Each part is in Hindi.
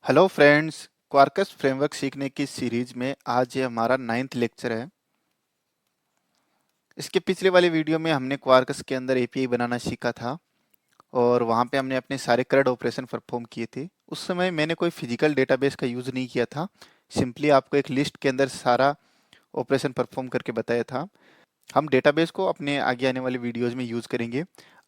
हेलो फ्रेंड्स, क्वार्कस फ्रेमवर्क सीखने की सीरीज में आज ये हमारा 9th लेक्चर है। इसके पिछले वाले वीडियो में हमने क्वार्कस के अंदर एपीआई बनाना सीखा था और वहाँ पे हमने अपने सारे CRUD ऑपरेशन परफॉर्म किए थे। उस समय मैंने कोई फिजिकल डेटाबेस का यूज़ नहीं किया था, सिंपली आपको एक लिस्ट के अंदर सारा ऑपरेशन परफॉर्म करके बताया था। हम डेटाबेस को अपने आगे आने वाले वीडियोज़ में यूज़ करेंगे।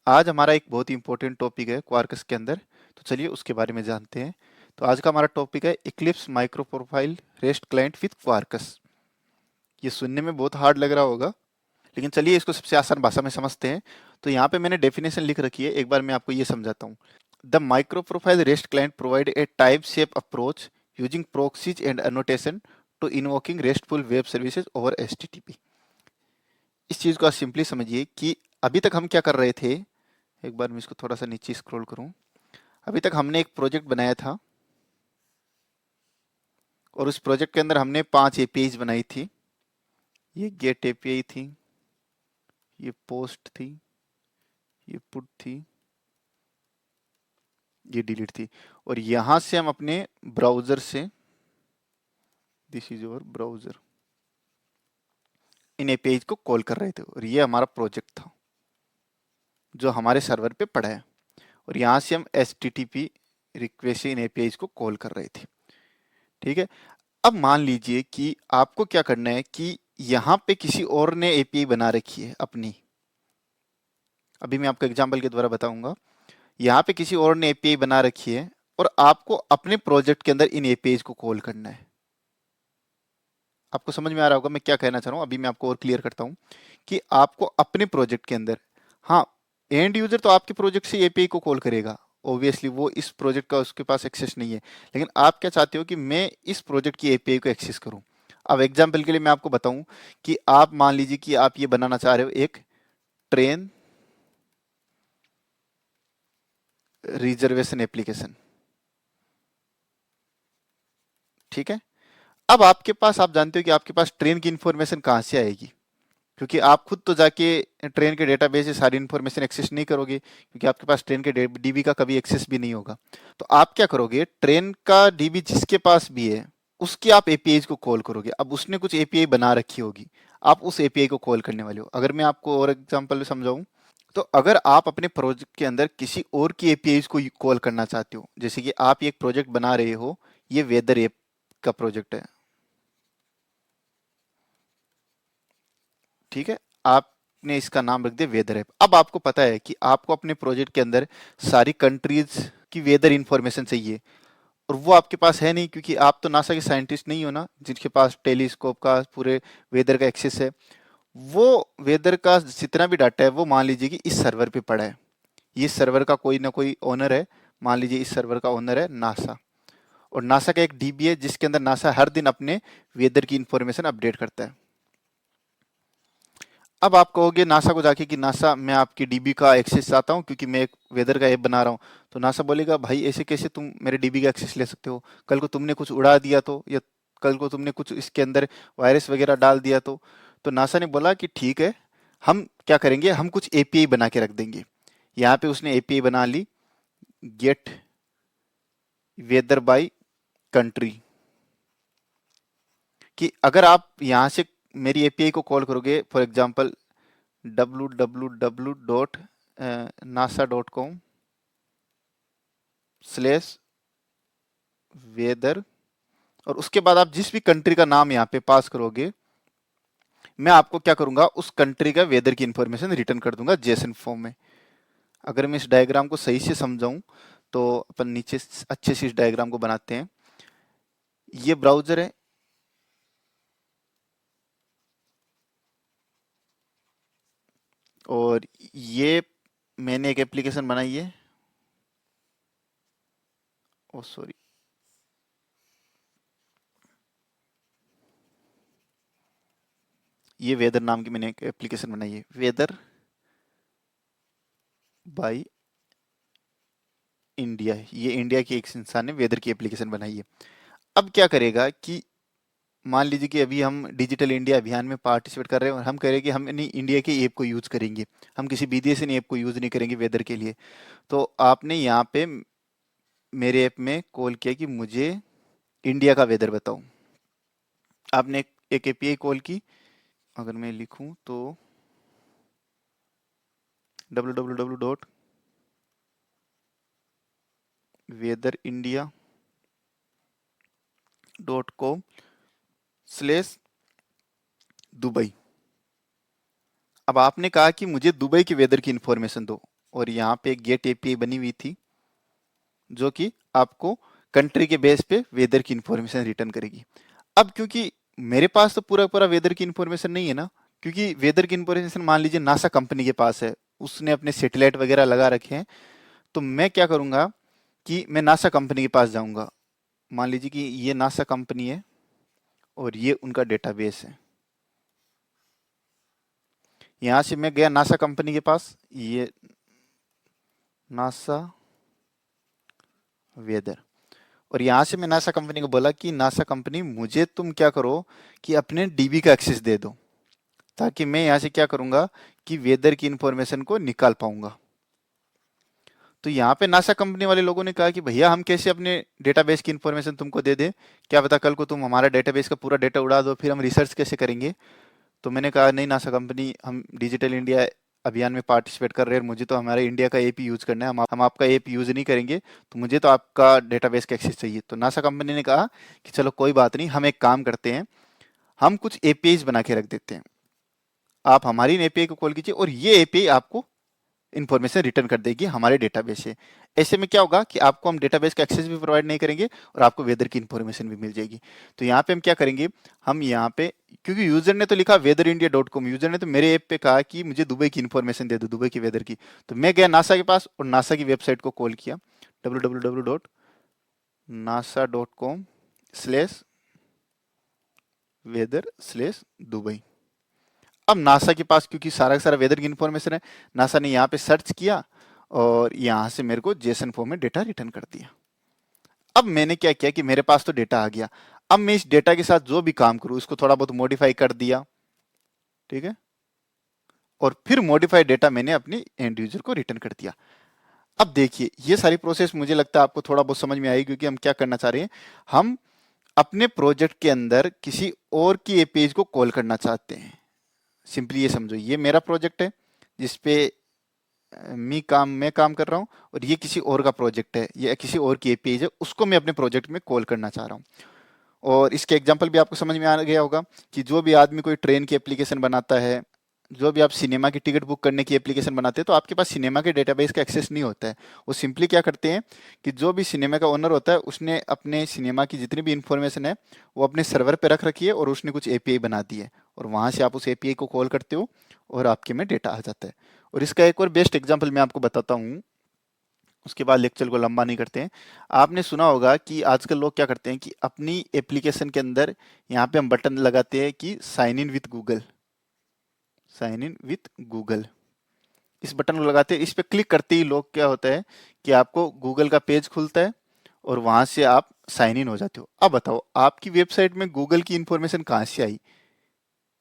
आज हमारा एक बहुत ही इंपॉर्टेंट टॉपिक है क्वार्कस के अंदर, तो चलिए उसके बारे में जानते हैं। तो आज का हमारा टॉपिक है Eclipse micro profile rest client with क्वार्कस। ये सुनने में बहुत हार्ड लग रहा होगा, लेकिन चलिए इसको सबसे आसान भाषा में समझते हैं। तो यहाँ पे मैंने डेफिनेशन लिख रखी है, एक बार मैं आपको ये समझाता हूँ। The micro profile rest client provide a type safe approach using proxies and annotation to invoking restful web services over HTTP. इस चीज़ को आप सिंपली समझिए कि अभी तक हम क्या कर रहे थे। एक बार मैं इसको थोड़ा सा नीचे स्क्रॉल करूँ। अभी तक हमने एक प्रोजेक्ट बनाया था और उस प्रोजेक्ट के अंदर हमने 5 एपीआईज बनाई थी। ये गेट एपीआई थी, ये पोस्ट थी, ये पुट थी, ये डिलीट थी। और यहां से हम अपने ब्राउजर से, this is your browser, in APIs को कॉल कर रहे थे और ये हमारा प्रोजेक्ट था जो हमारे सर्वर पे पड़ा है। और यहाँ से हम HTTP रिक्वेस्ट से इन एपीआईज को कॉल कर रहे थे। ठीक है। अब मान लीजिए कि आपको क्या करना है कि यहाँ पे किसी और ने एपीआई बना रखी है अपनी। अभी मैं आपको एग्जांपल के द्वारा बताऊंगा। यहाँ पे किसी और ने एपीआई बना रखी है और आपको अपने प्रोजेक्ट के अंदर इन एपीआईज को कॉल करना है। आपको समझ में आ रहा होगा मैं क्या कहना चाह रहा हूँ। अभी मैं आपको और क्लियर करता हूँ कि आपको अपने प्रोजेक्ट के अंदर, हाँ, एंड यूजर तो आपके प्रोजेक्ट से एपीआई को कॉल करेगा, ऑब्वियसली वो इस प्रोजेक्ट का उसके पास एक्सेस नहीं है। लेकिन आप क्या चाहते हो कि मैं इस प्रोजेक्ट की एपीआई को एक्सेस करूं। अब एग्जाम्पल के लिए मैं आपको बताऊं कि आप मान लीजिए कि आप ये बनाना चाह रहे हो एक ट्रेन रिजर्वेशन एप्लीकेशन। ठीक है। अब आपके पास, आप जानते हो कि आपके पास ट्रेन की इंफॉर्मेशन कहाँ से आएगी, क्योंकि आप खुद तो जाके ट्रेन के डेटाबेस से सारी इन्फॉर्मेशन एक्सेस नहीं करोगे, क्योंकि आपके पास ट्रेन के डीबी का कभी एक्सेस भी नहीं होगा। तो आप क्या करोगे, ट्रेन का डीबी जिसके पास भी है उसकी आप एपीआई को कॉल करोगे। अब उसने कुछ एपीआई बना रखी होगी, आप उस एपीआई को कॉल करने वाले हो। अगर मैं आपको और एग्जांपल समझाऊं, तो अगर आप अपने प्रोजेक्ट के अंदर किसी और की एपीआई को कॉल करना चाहते हो, जैसे कि आप एक प्रोजेक्ट बना रहे हो, ये वेदर ऐप का प्रोजेक्ट है। ठीक है। आपने इसका नाम रख दिया वेदर ऐप। अब आपको पता है कि आपको अपने प्रोजेक्ट के अंदर सारी कंट्रीज की वेदर इंफॉर्मेशन चाहिए, और वो आपके पास है नहीं, क्योंकि आप तो नासा के साइंटिस्ट नहीं हो ना जिनके पास टेलीस्कोप का पूरे वेदर का एक्सेस है। वो वेदर का जितना भी डाटा है वो मान लीजिए कि इस सर्वर पे पड़ा है। ये सर्वर का कोई ना कोई ओनर है। मान लीजिए इस सर्वर का ओनर है नासा, और नासा का एक डीबी है जिसके अंदर नासा हर दिन अपने वेदर की इंफॉर्मेशन अपडेट करता है। अब आप कहोगे नासा को जाके कि नासा, मैं आपकी डीबी का एक्सेस चाहता हूँ क्योंकि मैं एक वेदर का ऐप बना रहा हूँ। तो नासा बोलेगा भाई ऐसे कैसे तुम मेरे डीबी का एक्सेस ले सकते हो, कल को तुमने कुछ उड़ा दिया तो, या कल को तुमने कुछ इसके अंदर वायरस वगैरह डाल दिया तो नासा ने बोला कि ठीक है, हम क्या करेंगे, हम कुछ एपीआई बना के रख देंगे। यहाँ पे उसने एपीआई बना ली, गेट वेदर बाय कंट्री, कि अगर आप यहाँ से मेरी एपीआई को कॉल करोगे, फॉर एग्जांपल www.nasa.com/weather, और उसके बाद आप जिस भी कंट्री का नाम यहाँ पे पास करोगे, मैं आपको क्या करूंगा, उस कंट्री का वेदर की इंफॉर्मेशन रिटर्न कर दूंगा जेसन फॉर्म में। अगर मैं इस डायग्राम को सही से समझाऊं तो अपन नीचे अच्छे से इस डायग्राम को बनाते हैं। ये ब्राउजर है, और ये मैंने एक एप्लीकेशन बनाई है। ओ सॉरी, ये वेदर नाम की मैंने एक एप्लीकेशन बनाई है, वेदर बाय इंडिया। ये इंडिया के एक इंसान ने वेदर की एप्लीकेशन बनाई है। अब क्या करेगा कि मान लीजिए कि अभी हम डिजिटल इंडिया अभियान में पार्टिसिपेट कर रहे हैं और हम कह रहे हैं कि हम नहीं इंडिया के ऐप को यूज करेंगे, हम किसी विदेशी ऐप को यूज नहीं करेंगे वेदर के लिए। तो आपने यहाँ पे मेरे ऐप में कॉल किया कि मुझे इंडिया का वेदर बताओ। आपने एक एपीआई कॉल की, अगर मैं लिखूं तो www.weatherindia.com/दुबई। अब आपने कहा कि मुझे दुबई के वेदर की इंफॉर्मेशन दो, और यहाँ पे एक गेट एपीआई बनी हुई थी जो कि आपको कंट्री के बेस पे वेदर की इंफॉर्मेशन रिटर्न करेगी। अब क्योंकि मेरे पास तो पूरा पूरा वेदर की इंफॉर्मेशन नहीं है ना, क्योंकि वेदर की इंफॉर्मेशन मान लीजिए नासा कंपनी के पास है, उसने अपने सैटेलाइट वगैरह लगा रखे हैं। तो मैं क्या करूंगा कि मैं नासा कंपनी के पास जाऊंगा। मान लीजिए कि ये नासा कंपनी है और ये उनका डेटाबेस है। यहां से मैं गया नासा कंपनी के पास, ये नासा वेदर, और यहाँ से मैं नासा कंपनी को बोला कि नासा कंपनी मुझे तुम क्या करो कि अपने डीबी का एक्सेस दे दो, ताकि मैं यहाँ से क्या करूंगा कि वेदर की इंफॉर्मेशन को निकाल पाऊंगा। तो यहाँ पे नासा कंपनी वाले लोगों ने कहा कि भैया हम कैसे अपने डेटाबेस की इंफॉर्मेशन तुमको दे दें, क्या पता कल को तुम हमारा डेटाबेस का पूरा डेटा उड़ा दो, फिर हम रिसर्च कैसे करेंगे। तो मैंने कहा नहीं नासा कंपनी, हम डिजिटल इंडिया अभियान में पार्टिसिपेट कर रहे हैं, मुझे तो हमारे इंडिया का एपी यूज करना है, हम आपका एपी यूज नहीं करेंगे, तो मुझे तो आपका डेटाबेस का एक्सेस चाहिए। तो नासा कंपनी ने कहा कि चलो कोई बात नहीं, हम एक काम करते हैं, हम कुछ एपीआईज बना के रख देते हैं, आप हमारी एपीआई को कॉल कीजिए और ये एपीआई आपको इन्फॉर्मेशन रिटर्न कर देगी हमारे डेटाबेस से। ऐसे में क्या होगा कि आपको हम डेटाबेस का एक्सेस भी प्रोवाइड नहीं करेंगे और आपको वेदर की इन्फॉर्मेशन भी मिल जाएगी। तो यहाँ पे हम क्या करेंगे, हम यहाँ पे, क्योंकि यूजर ने तो लिखा weatherindia.com, यूजर ने तो मेरे ऐप पे कहा कि मुझे दुबई की इन्फॉर्मेशन दे दो, दुबई की वेदर की। तो मैं गया नासा के पास और नासा की वेबसाइट को कॉल किया, www.nasa.com/weather/दुबई। अब नासा के पास क्योंकि सारा का सारा वेदर की इन्फॉर्मेशन है, नासा ने यहाँ पे सर्च किया और यहाँ से मेरे को जेसन फॉर्म में डेटा रिटर्न कर दिया। अब मैंने क्या किया कि मेरे पास तो डेटा आ गया, अब मैं इस डेटा के साथ जो भी काम करूँ इसको थोड़ा बहुत मॉडिफाई कर दिया, ठीक है, और फिर मॉडिफाइड डेटा मैंने अपनी एंड यूजर को रिटर्न कर दिया। अब देखिए ये सारी प्रोसेस मुझे लगता है आपको थोड़ा बहुत समझ में आएगी, क्योंकि हम क्या करना चाह रहे हैं, हम अपने प्रोजेक्ट के अंदर किसी और की पेज को कॉल करना चाहते हैं। सिंपली ये समझो, ये मेरा प्रोजेक्ट है जिसपे मैं काम कर रहा हूँ, और ये किसी और का प्रोजेक्ट है, ये किसी और की एपीआई है, उसको मैं अपने प्रोजेक्ट में कॉल करना चाह रहा हूँ। और इसके एग्जांपल भी आपको समझ में आ गया होगा कि जो भी आदमी कोई ट्रेन की एप्लीकेशन बनाता है, जो भी आप सिनेमा की टिकट बुक करने की एप्लीकेशन बनाते हैं, तो आपके पास सिनेमा के डेटाबेस का एक्सेस नहीं होता है। वो सिंपली क्या करते हैं कि जो भी सिनेमा का ओनर होता है उसने अपने सिनेमा की जितनी भी इंफॉर्मेशन है वो अपने सर्वर पे रख रखी है, और उसने कुछ एपीआई बना दी है, और वहां से आप उस एपीआई को कॉल करते हो और आपके में डेटा आ जाता है। और इसका एक और बेस्ट एग्जाम्पल मैं आपको बताता हूँ, उसके बाद लेक्चर को लंबा नहीं करते हैं। आपने सुना होगा कि आजकल लोग क्या करते हैं कि अपनी एप्लीकेशन के अंदर यहाँ पे हम बटन लगाते हैं कि sign in with Google, sign in with Google, इस बटन को लगाते हैं, इस पे क्लिक करते ही लोग क्या होता है कि आपको गूगल का पेज खुलता है और वहां से आप साइन इन हो जाते हो। अब बताओ आपकी वेबसाइट में गूगल की इंफॉर्मेशन कहाँ से आई।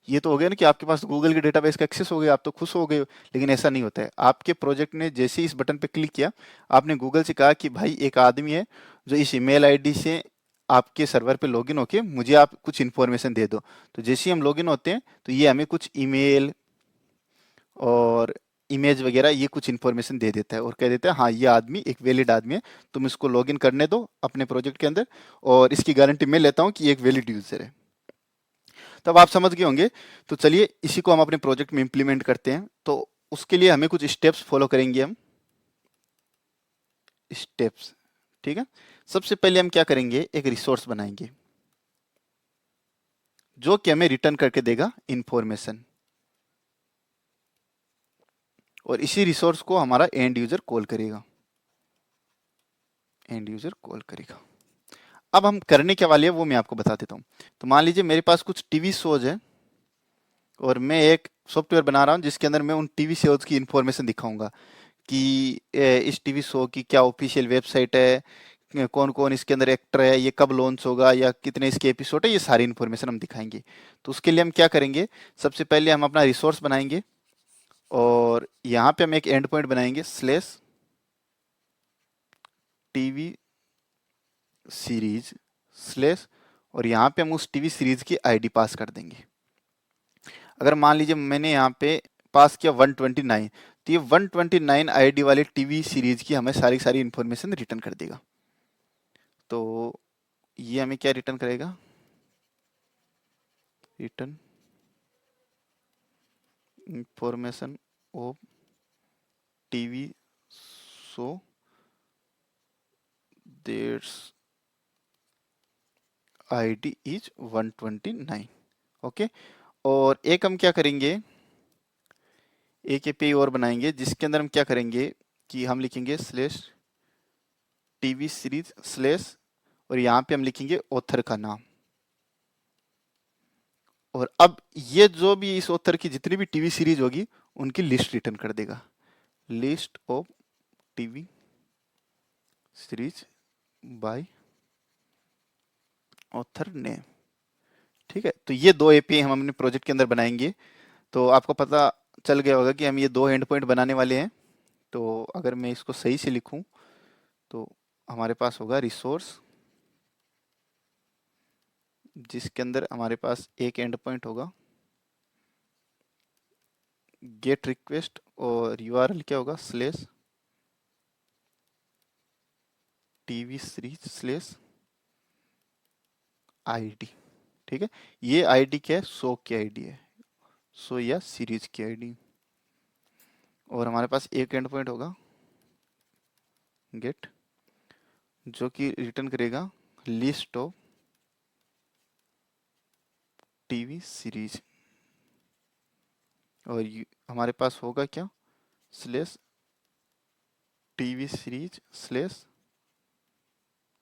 ये तो हो गया ना कि आपके पास गूगल के डेटाबेस का एक्सेस हो गया, आप तो खुश हो गए हो। लेकिन ऐसा नहीं होता है। आपके प्रोजेक्ट ने जैसे ही इस बटन पे क्लिक किया, आपने गूगल से कहा कि भाई एक आदमी है जो इस ईमेल आईडी से आपके सर्वर पे लॉगिन होके मुझे आप कुछ इन्फॉर्मेशन दे दो। तो जैसे ही हम लॉगिन होते हैं तो ये हमें कुछ ईमेल और इमेज वगैरह ये कुछ इन्फॉर्मेशन दे देता है और कह देता है हाँ ये आदमी एक वैलिड आदमी है, तुम इसको लॉगिन करने दो अपने प्रोजेक्ट के अंदर, और इसकी गारंटी मैं लेता हूँ कि ये एक वैलिड यूजर है। तब आप समझ गए होंगे। तो चलिए इसी को हम अपने प्रोजेक्ट में इंप्लीमेंट करते हैं। तो उसके लिए हमें कुछ स्टेप्स फॉलो करेंगे हम, स्टेप्स, ठीक है। सबसे पहले हम क्या करेंगे, एक रिसोर्स बनाएंगे जो कि हमें रिटर्न करके देगा इंफॉर्मेशन, और इसी रिसोर्स को हमारा एंड यूजर कॉल करेगा, एंड यूजर कॉल करेगा। अब हम करने क्या वाले हैं वो मैं आपको बता देता हूँ। तो मान लीजिए मेरे पास कुछ टीवी शोज है और मैं एक सॉफ्टवेयर बना रहा हूँ जिसके अंदर मैं उन टीवी शोज की इंफॉर्मेशन दिखाऊंगा कि इस टीवी शो की क्या ऑफिशियल वेबसाइट है, कौन कौन इसके अंदर एक्टर है, ये कब लॉन्च होगा, या कितने इसके एपिसोड है, ये सारी इन्फॉर्मेशन हम दिखाएंगे। तो उसके लिए हम क्या करेंगे, सबसे पहले हम अपना रिसोर्स बनाएंगे और यहाँ पे हम एक एंड पॉइंट बनाएंगे /टीवी सीरीज स्लेस और यहाँ पे हम उस टीवी सीरीज की आईडी पास कर देंगे। अगर मान लीजिए मैंने यहाँ पे पास किया 129, तो ये 129 आईडी वाले टीवी सीरीज की हमें सारी सारी इंफॉर्मेशन रिटर्न कर देगा। तो ये हमें क्या रिटर्न करेगा, return information of TV show that's ID is 129। Okay, और एक हम क्या करेंगे, एक एपीआई और बनाएंगे जिसके अंदर हम क्या करेंगे कि हम लिखेंगे स्लेश टीवी सीरीज स्लेश और यहाँ पे हम लिखेंगे ऑथर का नाम। और अब ये जो भी इस ऑथर की जितनी भी टीवी सीरीज होगी उनकी लिस्ट रिटर्न कर देगा, list of TV series by author name. ठीक है, तो ये दो एपीआई हम अपने प्रोजेक्ट के अंदर बनाएंगे। तो आपको पता चल गया होगा कि हम ये दो एंड पॉइंट बनाने वाले हैं। तो अगर मैं इसको सही से लिखूं तो हमारे पास होगा रिसोर्स, जिसके अंदर हमारे पास एक एंड पॉइंट होगा गेट रिक्वेस्ट और यूआरएल क्या होगा slash TV series slash ID. ठीक है, ये आईडी क्या है, शो की आईडी है, शो या सीरीज की आईडी। और हमारे पास एक एंड पॉइंट होगा गेट, जो कि रिटर्न करेगा लिस्ट ऑफ टीवी सीरीज। और हमारे पास होगा क्या slash TV series slash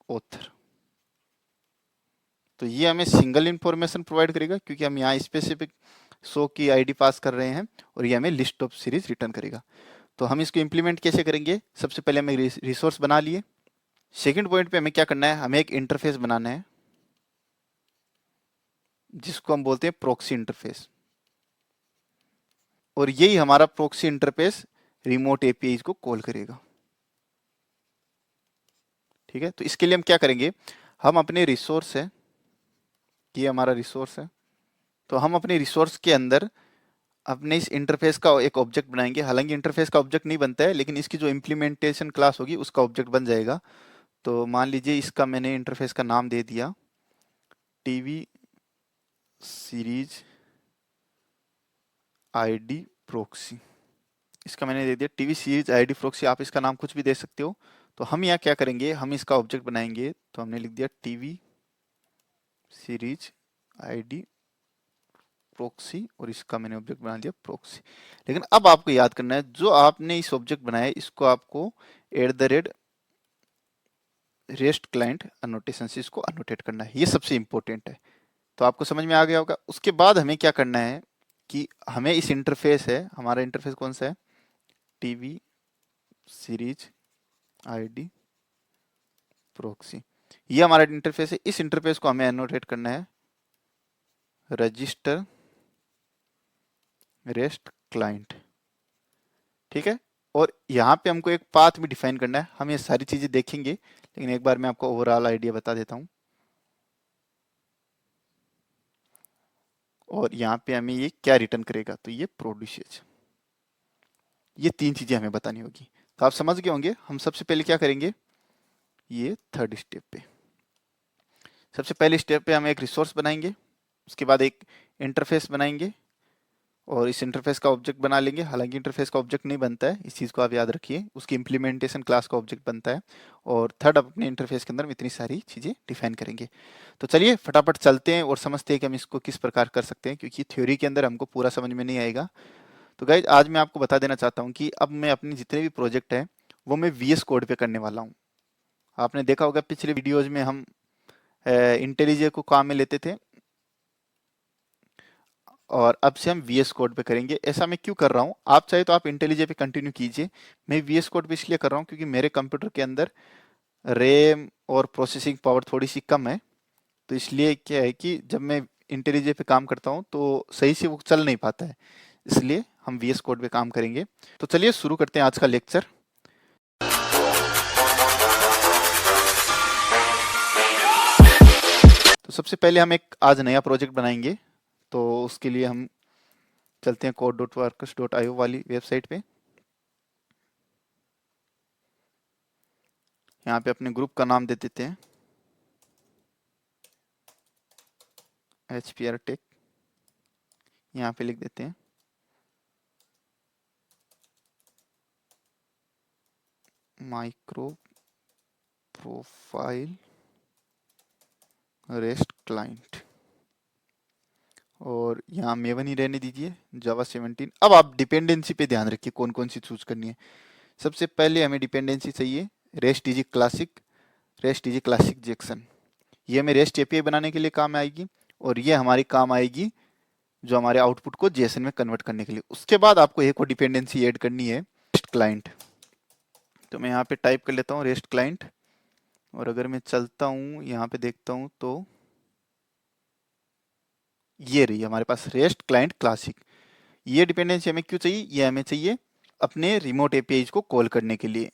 author. तो ये हमें सिंगल इंफॉर्मेशन प्रोवाइड करेगा क्योंकि हम यहाँ स्पेसिफिक शो की आईडी पास कर रहे हैं, और ये हमें लिस्ट ऑफ सीरीज रिटर्न करेगा। तो हम इसको इम्प्लीमेंट कैसे करेंगे, सबसे पहले हमें रिसोर्स बना लिए। सेकंड पॉइंट पे हमें क्या करना है, हमें एक इंटरफेस बनाना है जिसको हम बोलते हैं प्रॉक्सी इंटरफेस, और यही हमारा प्रॉक्सी इंटरफेस रिमोट एपीआई को कॉल करेगा। ठीक है, तो इसके लिए हम क्या करेंगे, हम अपने रिसोर्स है, ये हमारा रिसोर्स है, तो हम अपने रिसोर्स के अंदर अपने इस इंटरफेस का एक ऑब्जेक्ट बनाएंगे। हालांकि इंटरफेस का ऑब्जेक्ट नहीं बनता है, लेकिन इसकी जो इम्प्लीमेंटेशन क्लास होगी उसका ऑब्जेक्ट बन जाएगा। तो मान लीजिए इसका मैंने इंटरफेस का नाम दे दिया टीवी सीरीज आईडी प्रॉक्सी। इसका मैंने दे दिया टीवी सीरीज आईडी प्रॉक्सी, आप इसका नाम कुछ भी दे सकते हो। तो हम यहाँ क्या करेंगे, हम इसका ऑब्जेक्ट बनाएंगे, तो हमने लिख दिया टीवी सीरीज आईडी प्रॉक्सी, और इसका मैंने ऑब्जेक्ट बना दिया प्रॉक्सी। लेकिन अब आपको याद करना है, जो आपने इस ऑब्जेक्ट बनाया है इसको आपको @REST क्लाइंट अनोटेशन से इसको अनोटेट करना है, ये सबसे इंपॉर्टेंट है। तो आपको समझ में आ गया होगा। उसके बाद हमें क्या करना है कि हमें इस इंटरफेस है, हमारा इंटरफेस कौन सा है, टीवी सीरीज आईडी प्रॉक्सी, ये हमारा इंटरफेस है। इस इंटरफेस को हमें एनोटेट करना है रजिस्टर रेस्ट क्लाइंट। ठीक है, और यहाँ पे हमको एक पाथ भी डिफाइन करना है। हम ये सारी चीजें देखेंगे, लेकिन एक बार मैं आपको ओवरऑल आइडिया बता देता हूँ। और यहाँ पे हमें ये क्या रिटर्न करेगा, तो ये प्रोड्यूसेज, ये तीन चीजें हमें बतानी होगी। तो आप समझ गए होंगे। हम सबसे पहले क्या करेंगे, ये थर्ड स्टेप पे, सबसे पहले स्टेप पे हम एक रिसोर्स बनाएंगे, उसके बाद एक इंटरफेस बनाएंगे और इस इंटरफेस का ऑब्जेक्ट बना लेंगे। हालांकि इंटरफेस का ऑब्जेक्ट नहीं बनता है, इस चीज़ को आप याद रखिए, उसकी इंप्लीमेंटेशन क्लास का ऑब्जेक्ट बनता है। और थर्ड, अपने इंटरफेस के अंदर इतनी सारी चीज़ें डिफाइन करेंगे। तो चलिए फटाफट चलते हैं और समझते हैं कि हम इसको किस प्रकार कर सकते हैं, क्योंकि थ्योरी के अंदर हमको पूरा समझ में नहीं आएगा। तो गाइज, आज मैं आपको बता देना चाहता हूँ कि अब मैं अपने जितने भी प्रोजेक्ट हैं वो मैं VS कोड पे करने वाला हूँ। आपने देखा होगा पिछले वीडियोज में हम इंटेलिजे को काम में लेते थे, और अब से हम VS कोड पे करेंगे। ऐसा मैं क्यों कर रहा हूँ, आप चाहे तो आप इंटेलिजे पे कंटिन्यू कीजिए, मैं VS कोड पे इसलिए कर रहा हूँ क्योंकि मेरे कंप्यूटर के अंदर रैम और प्रोसेसिंग पावर थोड़ी सी कम है। तो इसलिए क्या है कि जब मैं इंटेलिजे पे काम करता हूँ तो सही से वो चल नहीं पाता है, इसलिए हम VS कोड पे काम करेंगे। तो चलिए शुरू करते हैं आज का लेक्चर। तो सबसे पहले हम एक आज नया प्रोजेक्ट बनाएंगे। तो उसके लिए हम चलते हैं code.workers.io वाली वेबसाइट पे। यहाँ पे अपने ग्रुप का नाम दे देते हैं HPR Tech। यहाँ पे लिख देते हैं माइक्रो प्रोफाइल रेस्ट क्लाइंट, और यहाँ मेवन ही रहने दीजिए, जावा 17। अब आप डिपेंडेंसी पे ध्यान रखिए कौन कौन सी चूज करनी है। सबसे पहले हमें डिपेंडेंसी चाहिए rest DG classic, rest DG classic Jackson. ये हमें रेस्ट एपीआई बनाने के लिए काम आएगी, और ये हमारी काम आएगी जो हमारे आउटपुट को जेसन में कन्वर्ट करने के लिए। उसके बाद आपको एक और डिपेंडेंसी ऐड करनी है रेस्ट क्लाइंट। तो मैं यहाँ पे टाइप कर लेता हूँ रेस्ट क्लाइंट, और अगर मैं चलता हूँ यहाँ पे देखता हूँ तो ये रही हमारे पास रेस्ट क्लाइंट क्लासिक। ये डिपेंडेंसी हमें क्यों चाहिए? ये हमें चाहिए अपने रिमोट एपीआई को कॉल करने के लिए।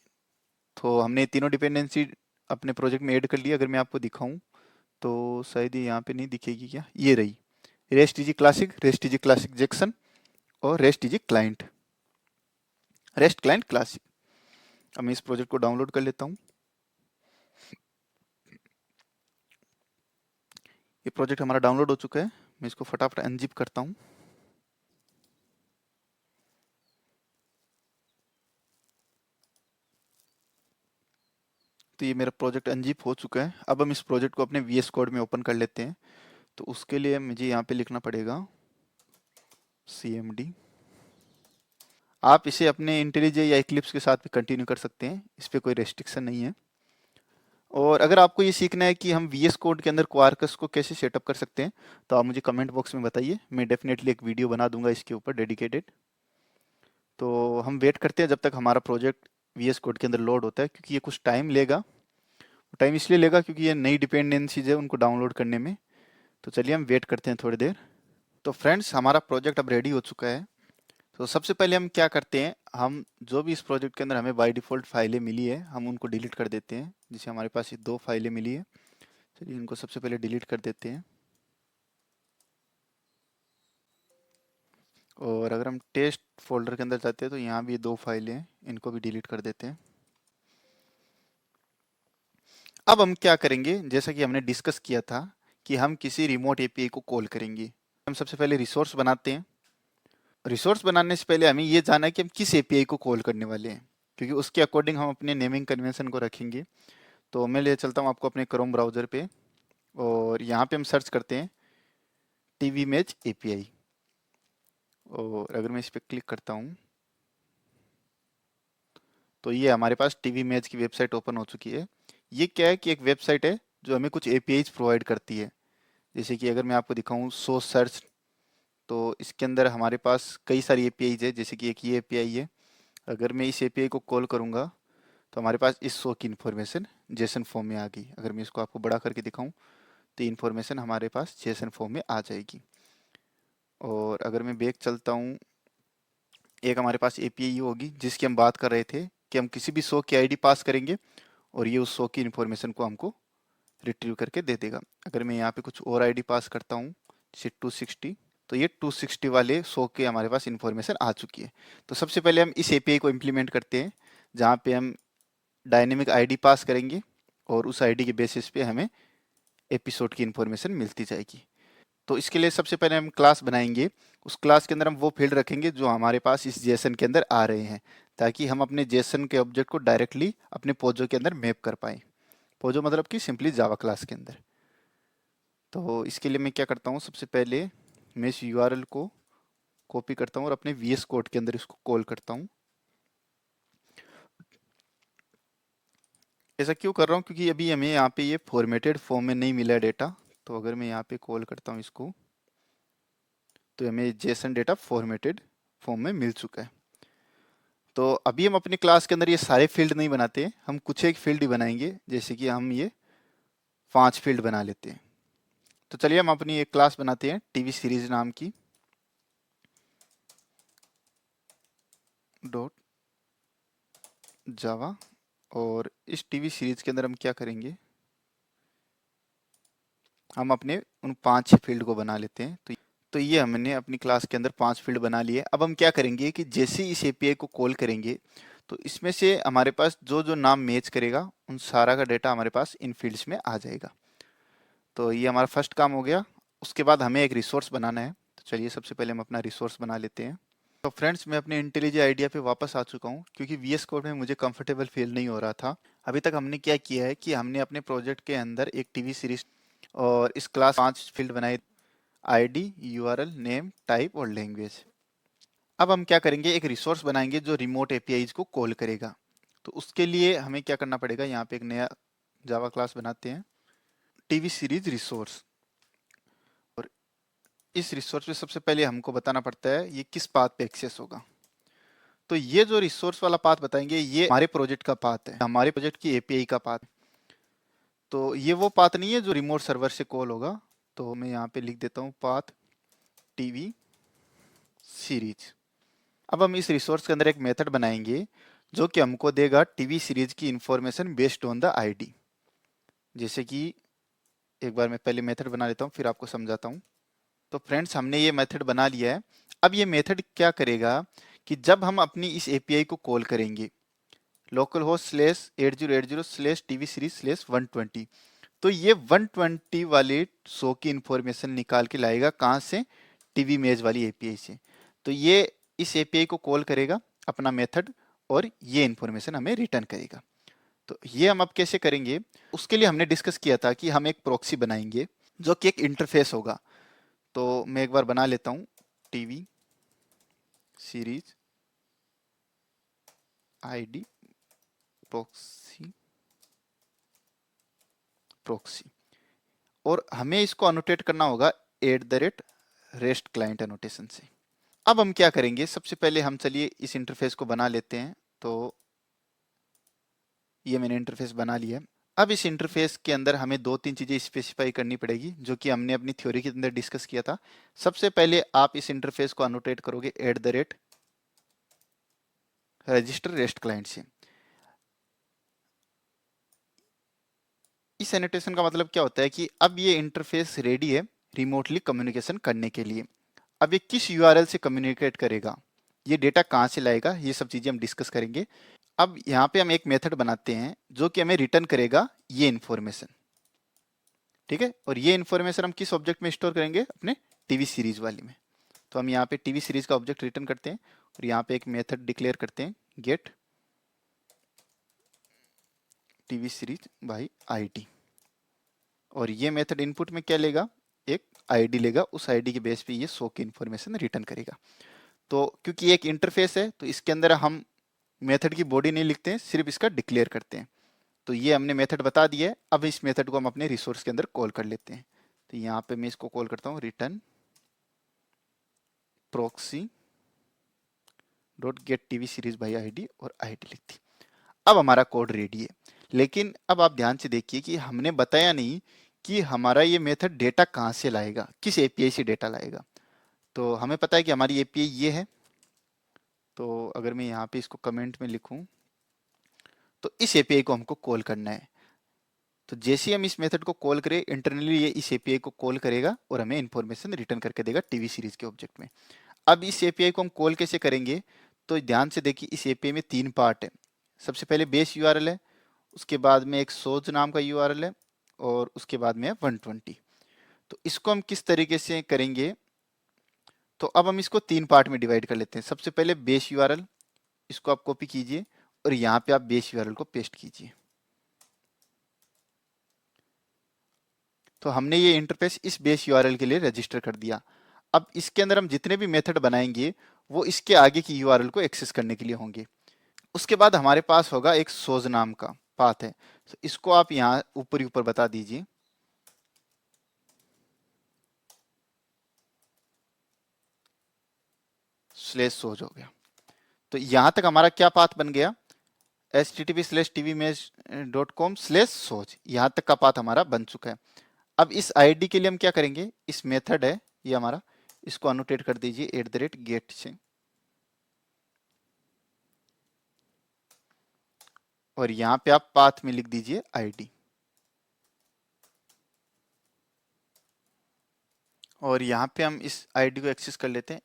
तो हमने तीनों डिपेंडेंसी अपने प्रोजेक्ट में ऐड कर लिया। अगर मैं आपको दिखाऊं तो शायद ये यहाँ पे नहीं दिखेगी क्या, ये रही rest easy classic, rest easy classic Jackson और rest easy client, rest client classic. अब मैं इस प्रोजेक्ट को डाउनलोड कर लेता हूँ। ये प्रोजेक्ट हमारा डाउनलोड हो चुका है। मैं इसको फटाफट अनजिप करता हूँ। तो ये मेरा प्रोजेक्ट अनजिप हो चुका है। अब हम इस प्रोजेक्ट को अपने VS कोड में ओपन कर लेते हैं। तो उसके लिए मुझे यहाँ पे लिखना पड़ेगा CMD। आप इसे अपने इंटेलिजे या इक्लिप्स के साथ भी कंटिन्यू कर सकते हैं, इस पर कोई रेस्ट्रिक्शन नहीं है। और अगर आपको ये सीखना है कि हम VS कोड के अंदर क्वार्कस को कैसे सेटअप कर सकते हैं, तो आप मुझे कमेंट बॉक्स में बताइए। मैं डेफिनेटली एक वीडियो बना दूंगा इसके ऊपर डेडिकेटेड। तो हम वेट करते हैं जब तक हमारा प्रोजेक्ट VS कोड के अंदर लोड होता है, क्योंकि ये कुछ टाइम लेगा। टाइम इसलिए लेगा क्योंकि ये नई डिपेंडेंसीज है उनको डाउनलोड करने में। तो चलिए हम वेट करते हैं थोड़ी देर। तो फ्रेंड्स, हमारा प्रोजेक्ट अब रेडी हो चुका है। तो सबसे पहले हम क्या करते हैं, हम जो भी इस प्रोजेक्ट के अंदर हमें बाय डिफ़ॉल्ट फाइलें मिली है हम उनको डिलीट कर देते हैं। जैसे हमारे पास ये 2 फाइलें मिली है, चलिए इनको सबसे पहले डिलीट कर देते हैं। और अगर हम टेस्ट फोल्डर के अंदर जाते हैं तो यहाँ भी 2 फाइलें हैं, इनको भी डिलीट कर देते हैं। अब हम क्या करेंगे, जैसा कि हमने डिस्कस किया था कि हम किसी रिमोट एपीआई को कॉल करेंगे। हम सबसे पहले रिसोर्स बनाते हैं। रिसोर्स बनाने से पहले हमें ये जानना है कि हम किस एपीआई को कॉल करने वाले हैं, क्योंकि उसके अकॉर्डिंग हम अपने नेमिंग कन्वेंशन को रखेंगे। तो मैं ले चलता हूँ आपको अपने क्रोम ब्राउज़र पे, और यहाँ पे हम सर्च करते हैं टीवी मैच एपीआई। और अगर मैं इस पर क्लिक करता हूँ तो ये हमारे पास टीवी मैच की वेबसाइट ओपन हो चुकी है। ये क्या है कि एक वेबसाइट है जो हमें कुछ एपीआईज प्रोवाइड करती है। जैसे कि अगर मैं आपको दिखाऊं सो सर्च, तो इसके अंदर हमारे पास कई सारी एपीआईज है। जैसे कि एक ये एपीआई है, अगर मैं इस एपीआई को कॉल करूंगा तो हमारे पास इस शो की इन्फॉर्मेशन जेसन फॉर्म में आ गई। अगर मैं इसको आपको बड़ा करके दिखाऊं तो इन्फॉर्मेशन हमारे पास जेसन फॉर्म में आ जाएगी। और अगर मैं बैक चलता हूँ, एक हमारे पास एपीआई होगी जिसकी हम बात कर रहे थे कि हम किसी भी शो की आईडी पास करेंगे और ये उस शो की इन्फॉर्मेशन को हमको रिट्रीव करके दे देगा। अगर मैं यहाँ पे कुछ और आईडी पास करता हूँ जैसे 260, तो ये 260 वाले शो के हमारे पास इन्फॉर्मेशन आ चुकी है। तो सबसे पहले हम इस एपीआई को इम्प्लीमेंट करते हैं, जहाँ पे हम डायनेमिक आईडी पास करेंगे और उस आईडी के बेसिस पे हमें एपिसोड की इन्फॉर्मेशन मिलती जाएगी। तो इसके लिए सबसे पहले हम क्लास बनाएंगे। उस क्लास के अंदर हम वो फील्ड रखेंगे जो हमारे पास इस जेसन के अंदर आ रहे हैं, ताकि हम अपने जेसन के ऑब्जेक्ट को डायरेक्टली अपने पोजो के अंदर मैप कर पाएँ। पोजो मतलब कि सिंपली जावा क्लास के अंदर। तो इसके लिए मैं क्या करता हूँ, सबसे पहले मैं इस यूआरएल को कॉपी करता हूँ और अपने VS कोड के अंदर इसको कॉल करता हूँ। ऐसा क्यों कर रहा हूँ, क्योंकि अभी हमें यहाँ पे ये फॉर्मेटेड फॉर्म में नहीं मिला है डेटा। तो अगर मैं यहाँ पे कॉल करता हूँ इसको, तो हमें जेसन डेटा फॉर्मेटेड फॉर्म में मिल चुका है। तो अभी हम अपनी क्लास के अंदर ये सारे फील्ड नहीं बनाते, हम कुछ एक फील्ड ही बनाएंगे। जैसे कि हम ये 5 फील्ड बना लेते हैं। तो चलिए हम अपनी एक क्लास बनाते हैं टीवी सीरीज नाम की, डॉट जावा। और इस टीवी सीरीज के अंदर हम क्या करेंगे, हम अपने उन 5-6 फील्ड को बना लेते हैं। तो ये हमने अपनी क्लास के अंदर 5 फील्ड बना लिए। अब हम क्या करेंगे कि जैसे ही इस एपीआई को कॉल करेंगे तो इसमें से हमारे पास जो जो नाम मैच करेगा उन सारा का डेटा हमारे पास इन फील्ड्स में आ जाएगा। तो ये हमारा फर्स्ट काम हो गया। उसके बाद हमें एक रिसोर्स बनाना है। तो चलिए सबसे पहले हम अपना रिसोर्स बना लेते हैं। तो फ्रेंड्स, मैं अपने इंटेलिजेंट आइडिया पे वापस आ चुका हूँ क्योंकि वीएस कोड में मुझे कंफर्टेबल फील नहीं हो रहा था। अभी तक हमने क्या किया है कि हमने अपने प्रोजेक्ट के अंदर एक टीवी सीरीज और इस क्लास 5 फील्ड बनाए, आईडी, यूआरएल, नेम, टाइप और लैंग्वेज। अब हम क्या करेंगे, एक रिसोर्स बनाएंगे जो रिमोट एपीआईज को कॉल करेगा। तो उसके लिए हमें क्या करना पड़ेगा, यहाँ पे एक नया जावा क्लास बनाते हैं, टीवी सीरीज रिसोर्स। और इस रिसोर्स में सबसे पहले हमको बताना पड़ता है ये किस पाथ पे एक्सेस होगा। तो ये जो रिसोर्स वाला पाथ बताएंगे ये हमारे प्रोजेक्ट का पाथ है, हमारे प्रोजेक्ट की एपीआई का पाथ। तो ये वो पाथ नहीं है जो रिमोट सर्वर से कॉल होगा। तो मैं यहाँ पे लिख देता हूँ पाथ टीवी सीरीज। अब हम इस रिसोर्स के अंदर एक मेथड बनाएंगे जो कि हमको देगा टीवी सीरीज की information based on the ID. जैसे कि एक बार मैं पहले मेथड बना लेता हूँ फिर आपको समझाता हूँ। तो फ्रेंड्स, हमने ये मेथड बना लिया है। अब ये मेथड क्या करेगा कि जब हम अपनी इस एपीआई को कॉल करेंगे local host slash 8080 slash TV series slash 120, तो ये 120 वाले शो की इंफॉर्मेशन निकाल के लाएगा कहाँ से, टीवी मेज वाली एपीआई से। तो ये इस एपीआई को कॉल करेगा अपना मेथड और ये इंफॉर्मेशन हमें रिटर्न करेगा। तो ये हम अब कैसे करेंगे, उसके लिए हमने डिस्कस किया था कि हम एक प्रॉक्सी बनाएंगे जो कि एक इंटरफेस होगा। तो मैं एक बार बना लेता हूँ, TV series ID proxy proxy, और हमें इसको अनोटेट करना होगा @REST क्लाइंट एनोटेशन से। अब हम क्या करेंगे, सबसे पहले हम चलिए इस इंटरफेस को बना लेते हैं। तो ये मैंने इंटरफेस बना लिया है। अब इस इंटरफेस के अंदर हमें 2-3 चीजें स्पेसिफाई करनी पड़ेगी जो कि हमने अपनी थ्योरी के अंदर डिस्कस किया था। सबसे पहले आप इस इंटरफेस को अनोटेट करोगे @रजिस्टर रेस्ट क्लाइंट से। इस एनोटेशन का मतलब क्या होता है कि अब ये इंटरफेस रेडी है रिमोटली कम्युनिकेशन करने के लिए। अब ये किस यूआरएल से कम्युनिकेट करेगा, ये डेटा कहाँ से लाएगा, ये सब चीजें हम डिस्कस करेंगे। अब यहाँ पे हम एक मेथड बनाते हैं जो कि हमें रिटर्न करेगा ये इन्फॉर्मेशन, ठीक है। और ये इन्फॉर्मेशन हम किस ऑब्जेक्ट में स्टोर करेंगे, अपने टीवी सीरीज वाली में। तो हम यहाँ पे टीवी सीरीज का ऑब्जेक्ट रिटर्न करते हैं और यहाँ पे एक मेथड डिक्लेयर करते हैं get TV series by ID. और ये मेथड इनपुट में क्या लेगा, एक आईडी लेगा, उस आईडी के बेस पे ये शो की इन्फॉर्मेशन रिटर्न करेगा। तो क्योंकि एक इंटरफेस है तो इसके अंदर हम मेथड की बॉडी नहीं लिखते हैं, सिर्फ इसका डिक्लेयर करते हैं। तो ये हमने मेथड बता दिया है। अब इस मेथड को हम अपने रिसोर्स के अंदर कॉल कर लेते हैं। तो यहाँ पे मैं इसको कॉल करता हूँ return proxy dot gate TV series by ID और आईडी लिख दी। अब हमारा कोड रेडी है। लेकिन अब आप ध्यान से देखिए कि हमने बताया नहीं कि हमारा ये मेथड डेटा कहाँ से लाएगा, किस एपीआई से डेटा लाएगा। तो हमें पता है कि हमारी एपीआई ये है। तो अगर मैं यहाँ पे इसको कमेंट में लिखूं तो इस एपीआई को हमको कॉल करना है। तो जैसे ही हम इस मेथड को कॉल करें इंटरनली ये इस एपीआई को कॉल करेगा और हमें इंफॉर्मेशन रिटर्न करके देगा टीवी सीरीज के ऑब्जेक्ट में। अब इस एपीआई को हम कॉल कैसे करेंगे, तो ध्यान से देखिए इस एपीआई में 3 पार्ट है। सबसे पहले बेस यूआरएल है, उसके बाद में एक सोज नाम का यूआरएल है और उसके बाद में है 120। तो इसको हम किस तरीके से करेंगे, तो अब हम इसको 3 पार्ट में डिवाइड कर लेते हैं। सबसे पहले बेस यूआरएल, इसको आप कॉपी कीजिए और यहाँ पे आप बेस यूआरएल को पेस्ट कीजिए। तो हमने ये इंटरफेस इस बेस यूआरएल के लिए रजिस्टर कर दिया। अब इसके अंदर हम जितने भी मेथड बनाएंगे वो इसके आगे की यूआरएल को एक्सेस करने के लिए होंगे। उसके बाद हमारे पास होगा एक सोज नाम का पाथ है। तो इसको आप यहाँ ऊपर ही ऊपर बता दीजिए, स्लेश सोज हो गया। तो यहाँ तक हमारा क्या पाथ बन गया, http:/tvimage.com/सोज, यहाँ तक का पाथ हमारा बन चुका है। अब इस आईडी के लिए हम क्या करेंगे, इस मेथड है ये हमारा, इसको अनोटेट कर दीजिए @get से, और यहाँ पे आप पाथ में लिख दीजिए आईडी। और यहाँ पे हम इस आईडी को एक्सेस कर लेते हैं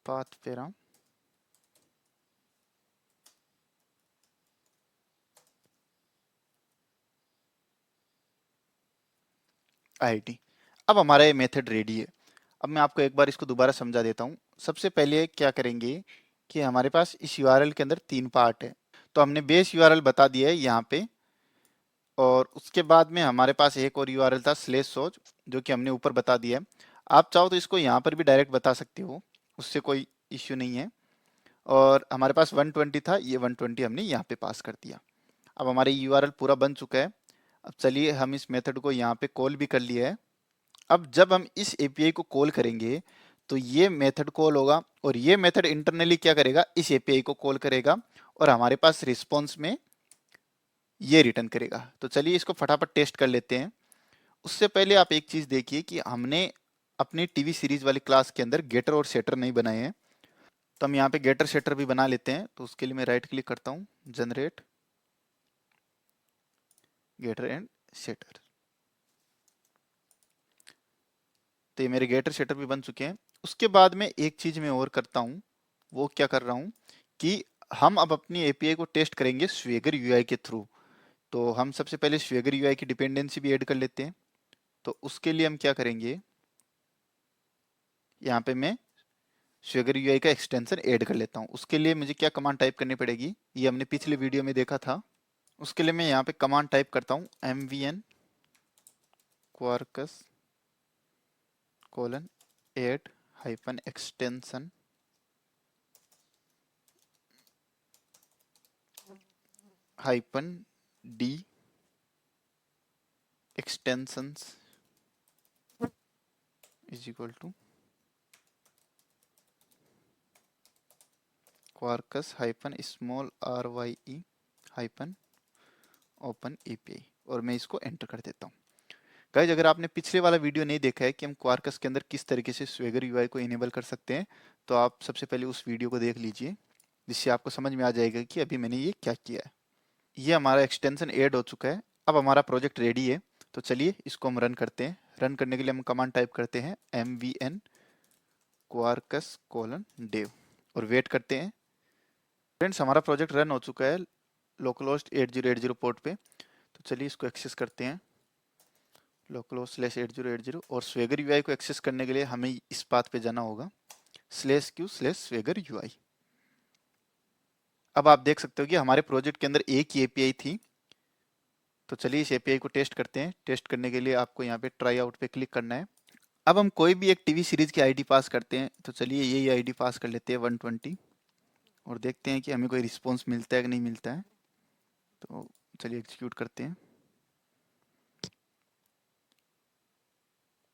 @path पेराम आईडी। अब हमारा ये मेथड रेडी है। अब मैं आपको एक बार इसको दोबारा समझा देता हूँ। सबसे पहले क्या करेंगे कि हमारे पास इस यूआरएल के अंदर 3 पार्ट है। तो हमने बेस यूआरएल बता दिया है यहाँ पे, और उसके बाद में हमारे पास एक और यूआरएल था /source, जो कि हमने ऊपर बता दिया है। आप चाहो तो इसको यहाँ पर भी डायरेक्ट बता सकते हो, उससे कोई इश्यू नहीं है। और हमारे पास 120 था, ये 120 हमने यहाँ पे पास कर दिया। अब हमारे यूआरएल पूरा बन चुका है। अब चलिए हम इस मेथड को यहाँ पे कॉल भी कर लिया है। अब जब हम इस एपीआई को कॉल करेंगे तो ये मेथड कॉल होगा, और ये मेथड इंटरनली क्या करेगा, इस एपीआई को कॉल करेगा और हमारे पास रिस्पॉन्स में ये रिटर्न करेगा। तो चलिए इसको फटाफट टेस्ट कर लेते हैं। उससे पहले आप एक चीज देखिए कि हमने अपनी टीवी सीरीज वाली क्लास के अंदर गेटर और सेटर नहीं बनाए हैं। तो हम यहाँ पे गेटर सेटर भी बना लेते हैं। तो उसके लिए मैं राइट क्लिक करता हूँ, जनरेट गेटर एंड सेटर। तो ये मेरे गेटर सेटर भी बन चुके हैं। उसके बाद में एक चीज मैं और करता हूँ, वो क्या कर रहा हूँ कि हम अब अपनी एपीआई को टेस्ट करेंगे स्वेगर यूआई के थ्रू। तो हम सबसे पहले स्वेगर यूआई की डिपेंडेंसी भी ऐड कर लेते हैं। तो उसके लिए हम क्या करेंगे, यहाँ पे मैं स्वेगर यूआई का एक्सटेंशन ऐड कर लेता हूँ। उसके लिए मुझे क्या कमांड टाइप करनी पड़ेगी, ये हमने पिछले वीडियो में देखा था। उसके लिए मैं यहाँ पे कमांड टाइप करता हूँ mvn quarkus add -extension -d extensions is equal to quarkus -small rye open API, और मैं इसको एंटर कर देता हूँ। गाइज, अगर आपने पिछले वाला वीडियो नहीं देखा है कि हम क्वार्कस के अंदर किस तरीके से स्वेगर यूआई को इनेबल कर सकते हैं, तो आप सबसे पहले उस वीडियो को देख लीजिए, जिससे आपको समझ में आ जाएगा कि अभी मैंने ये क्या किया है। ये हमारा एक्सटेंशन ऐड हो चुका है। अब हमारा प्रोजेक्ट रेडी है। तो चलिए इसको हम रन करते हैं। रन करने के लिए हम कमांड टाइप करते हैं mvn quarkus:dev और वेट करते हैं। फ्रेंड्स, हमारा प्रोजेक्ट रन हो चुका है लोकलहोस्ट 8080 पोर्ट पे। तो चलिए इसको एक्सेस करते हैं, localhost/8080, और स्वेगर यूआई को एक्सेस करने के लिए हमें इस पाथ पे जाना होगा /q/swagger UI। अब आप देख सकते हो कि हमारे प्रोजेक्ट के अंदर एक ही एपीआई थी। तो चलिए इस एपीआई को टेस्ट करते हैं। टेस्ट करने के लिए आपको यहाँ पे ट्राई आउट पे क्लिक करना है। अब हम कोई भी एक टीवी सीरीज की आईडी पास करते हैं। तो चलिए यही आईडी पास कर लेते हैं 120, और देखते हैं कि हमें कोई रिस्पॉन्स मिलता है कि नहीं मिलता है। तो चलिए एग्जीक्यूट करते हैं,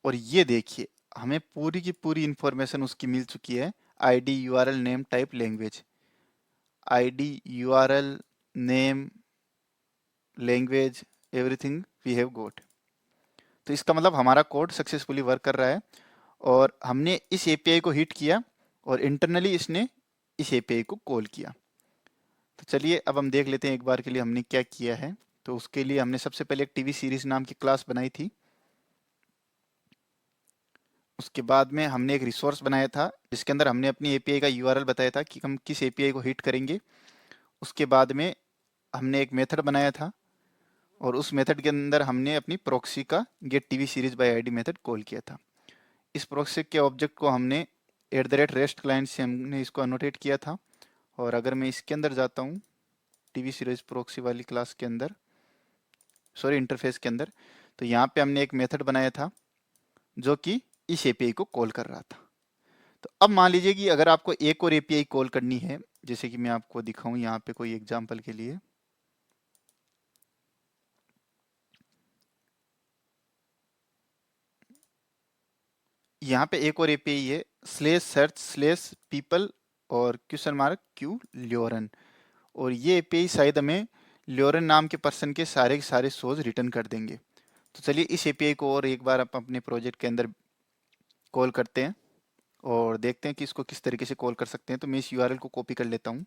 और ये देखिए हमें पूरी की पूरी इंफॉर्मेशन उसकी मिल चुकी है। ID, URL, name, type, language. ID, URL, name, language, everything we have got. तो इसका मतलब हमारा कोड सक्सेसफुली वर्क कर रहा है, और हमने इस एपीआई को हिट किया और इंटरनली इसने इस एपीआई को कॉल किया। तो चलिए अब हम देख लेते हैं एक बार के लिए हमने क्या किया है। तो उसके लिए हमने सबसे पहले एक टीवी सीरीज नाम की क्लास बनाई थी। उसके बाद में हमने एक रिसोर्स बनाया था, जिसके अंदर हमने अपनी एपीआई का यूआरएल बताया था कि हम किस एपीआई को हिट करेंगे। उसके बाद में हमने एक मेथड बनाया था, और उस मेथड के अंदर हमने अपनी प्रॉक्सी का get TV series by ID method call किया था। इस प्रॉक्सी के ऑब्जेक्ट को हमने @REST क्लाइंट से हमने इसको अनोटेट किया था। और अगर मैं इसके अंदर जाता हूँ टीवी सीरीज प्रॉक्सी वाली क्लास के अंदर, सॉरी इंटरफेस के अंदर, तो यहाँ पे हमने एक मेथड बनाया था जो कि इस एपीआई को कॉल कर रहा था। तो अब मान लीजिए कि अगर आपको एक और एपीआई कॉल करनी है, जैसे कि मैं आपको दिखाऊं यहाँ पे कोई एग्जांपल के लिए। यहाँ पे एक और एपीआई है /search/people और !q ल्योरन, और ये एपीआई शायद हमें ल्योरन नाम के पर्सन के सारे सोर्स रिटर्न कर देंगे। तो चलिए इस एपीआई को और एक बार आप अपने प्रोजेक्ट के अंदर कॉल करते हैं और देखते हैं कि इसको किस तरीके से कॉल कर सकते हैं। तो मैं इस यूआरएल को कॉपी कर लेता हूँ।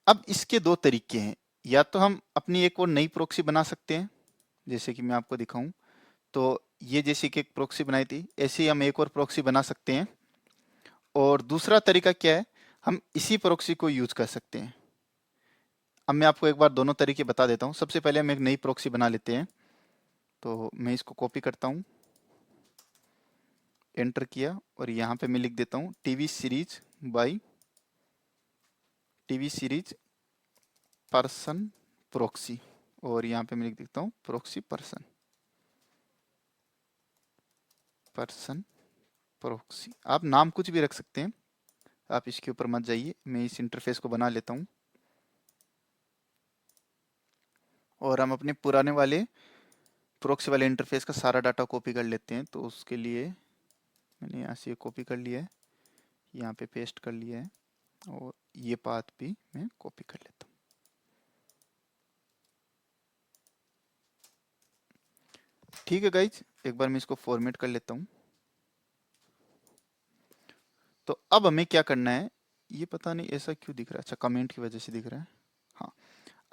अब इसके दो तरीके हैं। या तो हम अपनी एक और नई प्रॉक्सी बना सकते हैं, जैसे कि मैं आपको दिखाऊं। तो ये जैसे कि एक प्रॉक्सी बनाई थी, ऐसे ही हम एक और प्रॉक्सी बना सकते हैं। और दूसरा तरीका क्या है, हम इसी प्रॉक्सी को यूज कर सकते हैं। अब मैं आपको एक बार दोनों तरीके बता देता हूँ। सबसे पहले हम एक नई प्रॉक्सी बना लेते हैं। तो मैं इसको कॉपी करता हूँ, एंटर किया, और यहाँ पे मैं लिख देता हूँ टीवी सीरीज पर्सन प्रॉक्सी, और यहाँ पे मैं लिख देता हूँ प्रॉक्सी पर्सन प्रॉक्सी। आप नाम कुछ भी रख सकते हैं, आप इसके ऊपर मत जाइए। मैं इस इंटरफेस को बना लेता हूँ, और हम अपने पुराने वाले प्रॉक्सी वाले इंटरफेस का सारा डाटा कॉपी कर लेते हैं। तो उसके लिए मैंने यहाँ से कॉपी कर लिया है, यहाँ पे पेस्ट कर लिया है, और ये पाथ भी मैं कॉपी कर लेता हूँ। ठीक है गाइज, एक बार मैं इसको फॉर्मेट कर लेता हूँ। तो अब हमें क्या करना है, ये पता नहीं ऐसा क्यों दिख रहा है। अच्छा, कमेंट की वजह से दिख रहा है। हाँ,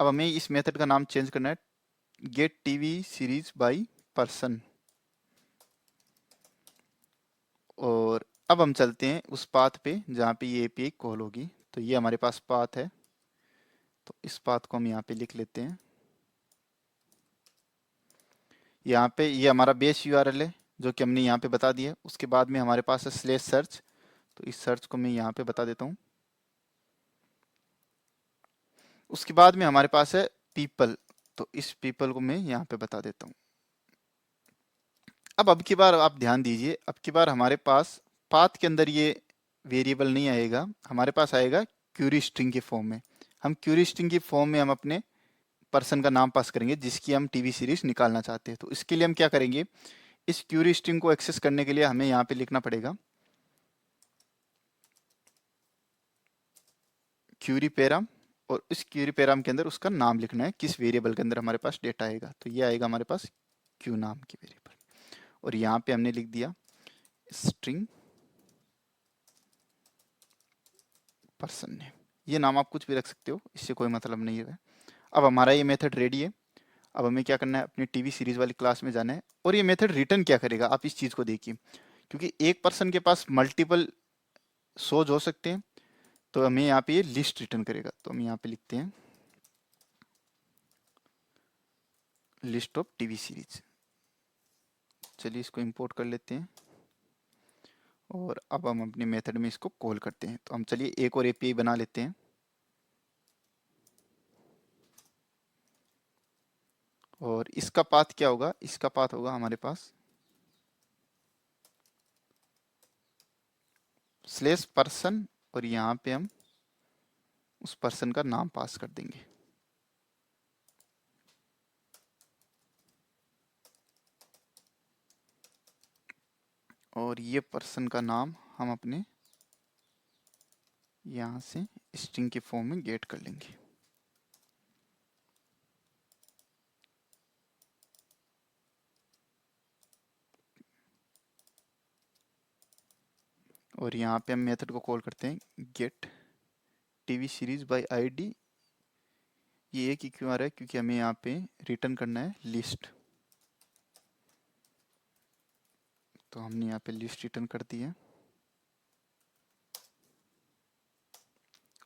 अब हमें इस मेथड का नाम चेंज करना है, get TV series by person. और अब हम चलते हैं उस पाथ पे जहाँ पे ये एपीआई कॉल होगी। तो ये हमारे पास पाथ है, तो इस पाथ को हम यहाँ पे लिख लेते हैं। यहाँ पे ये हमारा बेस यूआरएल है, जो कि हमने यहाँ पे बता दिया। उसके बाद में हमारे पास है /सर्च, तो इस सर्च को मैं यहाँ पे बता देता हूँ। उसके बाद में हमारे पास है पीपल, तो इस पीपल को मैं यहाँ पे बता देता हूँ। अब की बार आप ध्यान दीजिए, अब की बार हमारे पास पाथ के अंदर ये वेरिएबल नहीं आएगा, हमारे पास आएगा क्यूरी स्ट्रिंग के फॉर्म में। हम क्यूरी स्ट्रिंग की फॉर्म में हम अपने पर्सन का नाम पास करेंगे जिसकी हम टीवी सीरीज निकालना चाहते हैं। तो इसके लिए हम क्या करेंगे, इस क्यूरी स्ट्रिंग को एक्सेस करने के लिए हमें यहाँ पे लिखना पड़ेगा क्यूरी पैराम, और इस क्यूरी पैराम के अंदर उसका नाम लिखना है, किस वेरिएबल के अंदर हमारे पास डेटा आएगा। तो ये आएगा हमारे पास क्यू नाम की वेरिएबल, और यहाँ पे हमने लिख दिया स्ट्रिंग पर्सन नेम। ये नाम आप कुछ भी रख सकते हो, इससे कोई मतलब नहीं है। अब हमारा ये मेथड रेडी है। अब हमें क्या करना है, अपनी टीवी सीरीज वाली क्लास में जाना है, और ये मेथड रिटर्न क्या करेगा, आप इस चीज को देखिए। क्योंकि एक पर्सन के पास मल्टीपल सोज हो सकते हैं, तो हमें यहाँ पे ये लिस्ट रिटर्न करेगा। तो हम यहाँ पे लिखते हैं लिस्ट ऑफ टीवी सीरीज। चलिए इसको इंपोर्ट कर लेते हैं, और अब हम अपने मेथड में इसको कॉल करते हैं। तो हम चलिए एक और एपीआई बना लेते हैं, और इसका पाथ क्या होगा, इसका पाथ होगा हमारे पास /पर्सन, और यहाँ पे हम उस पर्सन का नाम पास कर देंगे। और ये पर्सन का नाम हम अपने यहाँ से स्ट्रिंग के फॉर्म में गेट कर लेंगे। और यहाँ पे हम मेथड को कॉल करते हैं get TV series by ID. ये एक ही क्यों आ रहा है, क्योंकि हमें यहाँ पे रिटर्न करना है लिस्ट। तो हमने यहाँ पे लिस्ट रिटर्न कर दी है।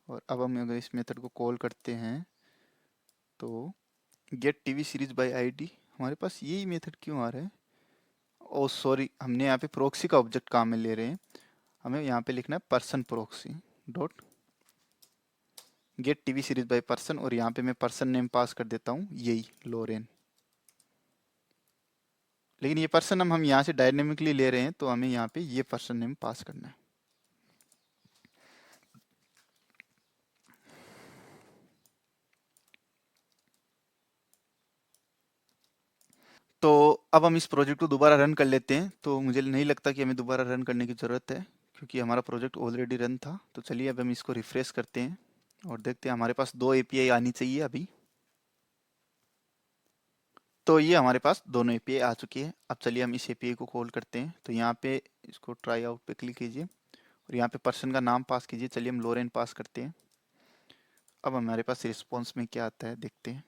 और अब हम अगर इस मेथड को कॉल करते हैं, तो get TV series by ID, हमारे पास यही मेथड क्यों आ रहा है। ओ सॉरी, हमने यहाँ पे प्रोक्सी का ऑब्जेक्ट काम में ले रहे हैं। हमें यहाँ पे लिखना है person proxy dot gate TV series by person, और यहाँ पे मैं पर्सन नेम पास कर देता हूँ यही लोरेन। लेकिन ये पर्सन हम यहाँ से डायनेमिकली ले रहे हैं, तो हमें यहाँ पे ये पर्सन नेम पास करना है। तो अब हम इस प्रोजेक्ट को दोबारा रन कर लेते हैं। तो मुझे नहीं लगता कि हमें दोबारा रन करने की ज़रूरत है, क्योंकि हमारा प्रोजेक्ट ऑलरेडी रन था। तो चलिए अब हम इसको रिफ्रेश करते हैं, और देखते हैं। हमारे पास 2 एपीआई आनी चाहिए अभी। तो ये हमारे पास दोनों एपीआई आ चुकी है। अब चलिए हम इस एपीआई को कॉल करते हैं। तो यहाँ पे इसको ट्राई आउट पे क्लिक कीजिए, और यहाँ पे पर्सन का नाम पास कीजिए। चलिए हम लोरेन पास करते हैं। अब हमारे पास रिस्पॉन्स में क्या आता है देखते हैं।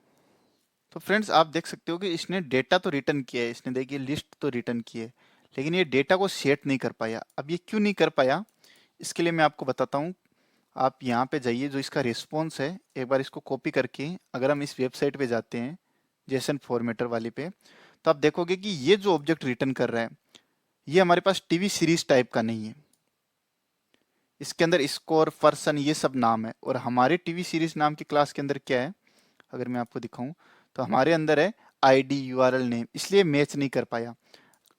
तो फ्रेंड्स आप देख सकते हो कि इसने डेटा तो रिटर्न किया है, इसने देखिए लिस्ट तो रिटर्न की है, लेकिन ये डेटा को सेट नहीं कर पाया। अब ये क्यों नहीं कर पाया, इसके लिए मैं आपको बताता हूँ। आप यहाँ पे जाइए, जो इसका रिस्पॉन्स है एक बार इसको कॉपी करके अगर हम इस वेबसाइट पे जाते हैं जेसन फॉर्मेटर वाली पे, तो आप देखोगे कि ये जो ऑब्जेक्ट रिटर्न कर रहा है ये हमारे पास टीवी सीरीज टाइप का नहीं है। इसके अंदर स्कोर, पर्सन, ये सब नाम है, और हमारे टीवी सीरीज नाम की क्लास के अंदर क्या है, अगर मैं आपको दिखाऊं तो हमारे अंदर है आईडी यूआरएल नेम, इसलिए मैच नहीं कर पाया।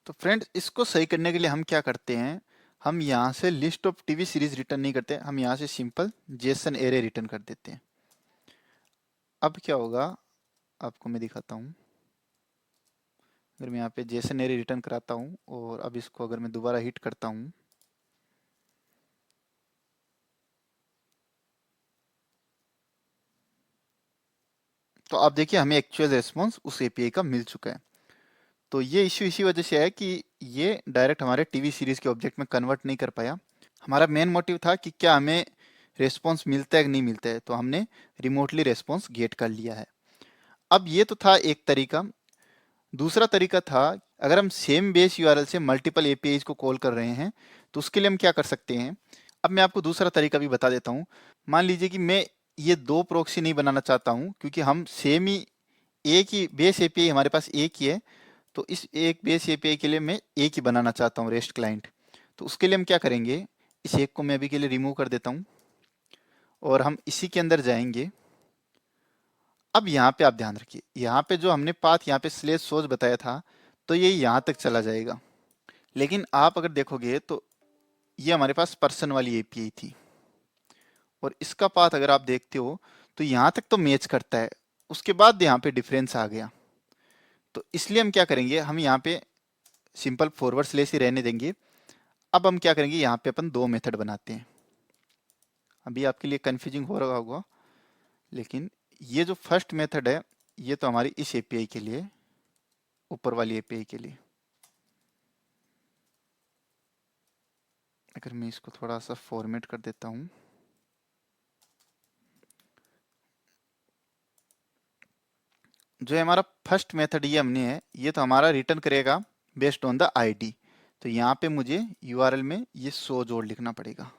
तो फ्रेंड्स इसको सही करने के लिए हम क्या करते हैं, हम यहाँ से list of TV series return नहीं करते, हम यहाँ से सिंपल जेसन एरे रिटर्न कर देते हैं। अब क्या होगा आपको मैं दिखाता हूँ। अगर मैं यहाँ पे जेसन एरे रिटर्न कराता हूँ और अब इसको अगर मैं दोबारा हिट करता हूँ, तो आप देखिए हमें एक्चुअल रिस्पॉन्स उस एपीआई का मिल चुका है। तो ये इश्यू इसी वजह से है कि ये डायरेक्ट हमारे टीवी सीरीज के ऑब्जेक्ट में कन्वर्ट नहीं कर पाया। हमारा मेन मोटिव था कि क्या हमें रिस्पॉन्स मिलता है कि नहीं मिलता है, तो हमने रिमोटली रिस्पॉन्स गेट कर लिया है। अब ये तो था एक तरीका। दूसरा तरीका था, अगर हम सेम बेस यूआरएल से मल्टीपल एपीआईज को कॉल कर रहे हैं तो उसके लिए हम क्या कर सकते हैं। अब मैं आपको दूसरा तरीका भी बता देता हूँ। मान लीजिए कि मैं ये दो प्रॉक्सी नहीं बनाना चाहता हूँ, क्योंकि हम सेम ही एक ही बेस एपीआई हमारे पास एक ही है, तो इस एक बेस एपीआई के लिए मैं एक ही बनाना चाहता हूँ रेस्ट क्लाइंट। तो उसके लिए हम क्या करेंगे, इस एक को मैं अभी के लिए रिमूव कर देता हूँ और हम इसी के अंदर जाएंगे। अब यहाँ पे आप ध्यान रखिए, यहाँ पे जो हमने पाथ यहाँ पे स्लेश सोर्स बताया था, तो ये यहाँ तक चला जाएगा। लेकिन आप अगर देखोगे तो ये हमारे पास पर्सन वाली एपीआई थी, और इसका पाथ अगर आप देखते हो तो यहाँ तक तो मैच करता है, उसके बाद यहाँ पे डिफरेंस आ गया। तो इसलिए हम क्या करेंगे, हम यहाँ पे सिंपल फॉरवर्ड स्लेश ही रहने देंगे। अब हम क्या करेंगे, यहाँ पे अपन दो मेथड बनाते हैं। अभी आपके लिए कंफ्यूजिंग हो रहा होगा, लेकिन ये जो फर्स्ट मेथड है ये तो हमारी इस एपीआई के लिए, ऊपर वाली एपीआई के लिए। अगर मैं इसको थोड़ा सा फॉर्मेट कर देता हूँ, जो है हमारा फर्स्ट मेथड ये हमने है, ये तो हमारा रिटर्न करेगा बेस्ड ऑन द आईडी। तो यहाँ पे मुझे यूआरएल में ये सो जोड़ लिखना पड़ेगा।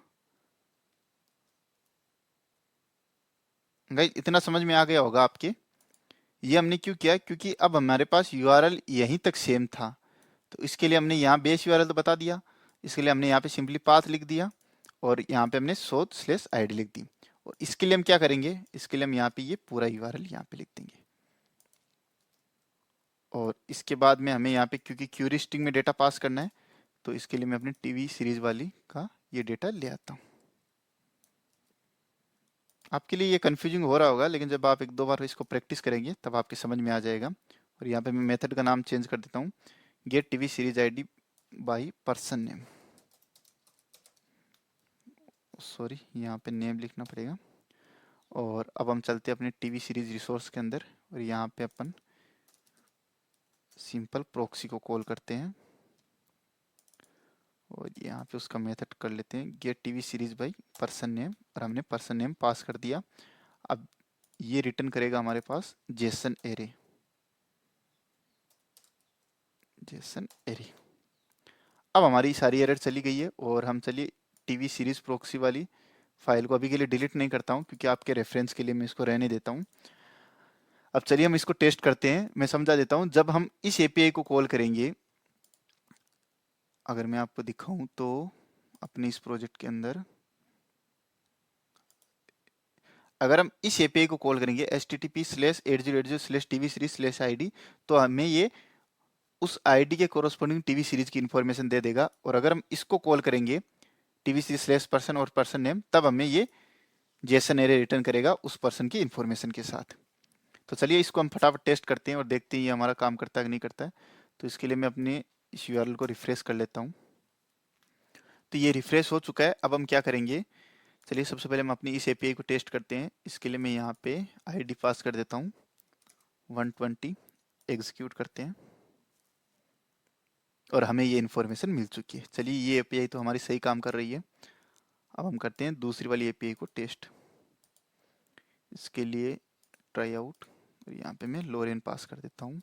गाइस इतना समझ में आ गया होगा आपके। ये हमने क्यों किया, क्योंकि अब हमारे पास यूआरएल यहीं तक सेम था, तो इसके लिए हमने यहाँ बेस यूआरएल तो बता दिया, इसके लिए हमने यहाँ पे सिंपली पाथ लिख दिया और यहाँ पे हमने सोच स्लेस आईडी लिख दी। और इसके लिए हम क्या करेंगे, इसके लिए हम यहाँ पे ये पूरा यूआरएल यहाँ पे लिख देंगे। और इसके बाद में हमें यहाँ पे क्योंकि क्यूरी स्ट्रिंग में डेटा पास करना है, तो इसके लिए मैं अपनी टीवी सीरीज वाली का ये डेटा ले आता हूँ। आपके लिए ये कंफ्यूजिंग हो रहा होगा, लेकिन जब आप एक दो बार इसको प्रैक्टिस करेंगे तब आपके समझ में आ जाएगा। और यहाँ पे मैं मेथड का नाम चेंज कर देता हूँ, get TV series ID by person name. Sorry, यहाँ पे नेम लिखना पड़ेगा। और अब हम चलते हैं अपने टीवी सीरीज रिसोर्स के अंदर, और यहाँ पे अपन सिंपल प्रॉक्सी को कॉल करते हैं और यहाँ पे उसका मेथड कर लेते हैं get TV series by person name, और हमने पर्सन नेम पास कर दिया। अब ये रिटर्न करेगा हमारे पास जेसन एरे, जेसन एरे। अब हमारी सारी एरर चली गई है, और हम चलिए टीवी सीरीज प्रॉक्सी वाली फाइल को अभी के लिए डिलीट नहीं करता हूँ, क्योंकि आपके रेफरेंस के लिए मैं इसको रहने देता हूँ। अब चलिए हम इसको टेस्ट करते हैं। मैं समझा देता हूँ, जब हम इस एपीआई को कॉल करेंगे, अगर मैं आपको दिखाऊं तो अपने इस प्रोजेक्ट के अंदर अगर हम इस एपीआई को कॉल करेंगे http://8080/tvseries/id, तो हमें ये उस आईडी के कोरस्पोंडिंग टीवी सीरीज की इंफॉर्मेशन दे देगा। और अगर हम इसको कॉल करेंगे टीवी सीरीज स्लैश पर्सन और पर्सन नेम, तब हमें ये जेसन एरे रिटर्न करेगा उस पर्सन की इंफॉर्मेशन के साथ। तो चलिए इसको हम फटाफट टेस्ट करते हैं और देखते हैं ये हमारा काम करता है कि नहीं करता है। तो इसके लिए मैं अपने इस यूआरएल को रिफ्रेश कर लेता हूँ। तो ये रिफ्रेश हो चुका है। अब हम क्या करेंगे, चलिए सबसे पहले हम अपनी इस एपीआई को टेस्ट करते हैं। इसके लिए मैं यहाँ पे आईडी पास कर देता हूँ 120, एग्जीक्यूट करते हैं और हमें ये इन्फॉर्मेशन मिल चुकी है। चलिए ये एपीआई तो हमारी सही काम कर रही है। अब हम करते हैं दूसरी वाली एपीआई को टेस्ट। इसके लिए ट्राई आउट, और यहाँ पे मैं लोरेन पास कर देता हूँ।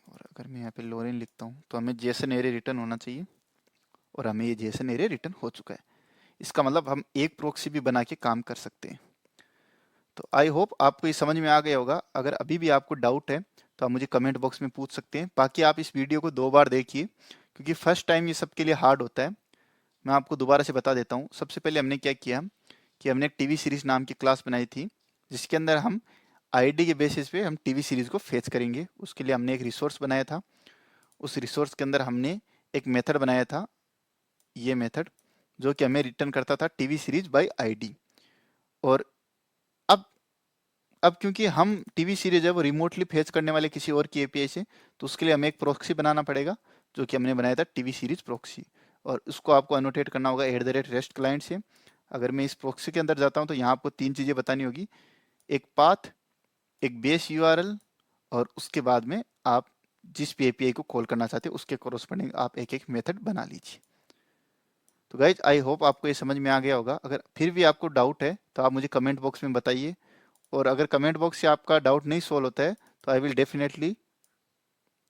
और अगर मैं यहाँ पे लोरेन लिखता हूँ तो हमें जेसन एरे रिटर्न होना चाहिए, और हमें ये जेसन एरे रिटर्न हो चुका है। इसका मतलब हम एक प्रॉक्सी भी बना के काम कर सकते हैं। तो आई होप आपको ये समझ में आ गया होगा। अगर अभी भी आपको डाउट है तो आप मुझे कमेंट बॉक्स में पूछ सकते हैं। बाकी आप इस वीडियो को 2 बार देखिए, क्योंकि फर्स्ट टाइम ये सबके लिए हार्ड होता है। मैं आपको दोबारा से बता देता हूँ। सबसे पहले हमने क्या किया कि हमने एक टीवी सीरीज नाम की क्लास बनाई थी, जिसके अंदर हम आईडी के बेसिस पे हम टीवी सीरीज को फेच करेंगे। उसके लिए हमने एक रिसोर्स बनाया था। उस रिसोर्स के अंदर हमने एक मेथड बनाया था, ये मेथड, जो कि हमें रिटर्न करता था टीवी सीरीज बाय आईडी। और अब अब क्योंकि हम टीवी सीरीज है वो रिमोटली फेच करने वाले किसी और की एपीआई से, तो उसके लिए हमें एक प्रॉक्सी बनाना पड़ेगा, जो कि हमने बनाया था टीवी सीरीज प्रॉक्सी। और उसको आपको अनोटेट करना होगा @REST क्लाइंट से। अगर मैं इस प्रॉक्सी के अंदर जाता हूँ तो यहाँ आपको 3 चीज़ें बतानी होगी, एक पाथ, एक बेस यूआरएल, और उसके बाद में आप जिस भी एपीआई को कॉल करना चाहते हैं उसके कोरोस्पोंडिंग आप एक एक मेथड बना लीजिए। तो गाइज आई होप आपको ये समझ में आ गया होगा। अगर फिर भी आपको डाउट है तो आप मुझे कमेंट बॉक्स में बताइए, और अगर कमेंट बॉक्स से आपका डाउट नहीं सॉल्व होता है तो आई विल डेफिनेटली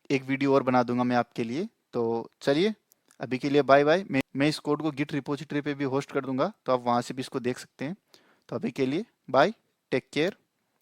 एक वीडियो और बना दूंगा मैं आपके लिए। तो चलिए, अभी के लिए बाय बाय। मैं इस कोड को गिट रिपोजिटरी पे भी होस्ट कर दूंगा, तो आप वहाँ से भी इसको देख सकते हैं। तो अभी के लिए बाय, टेक केयर।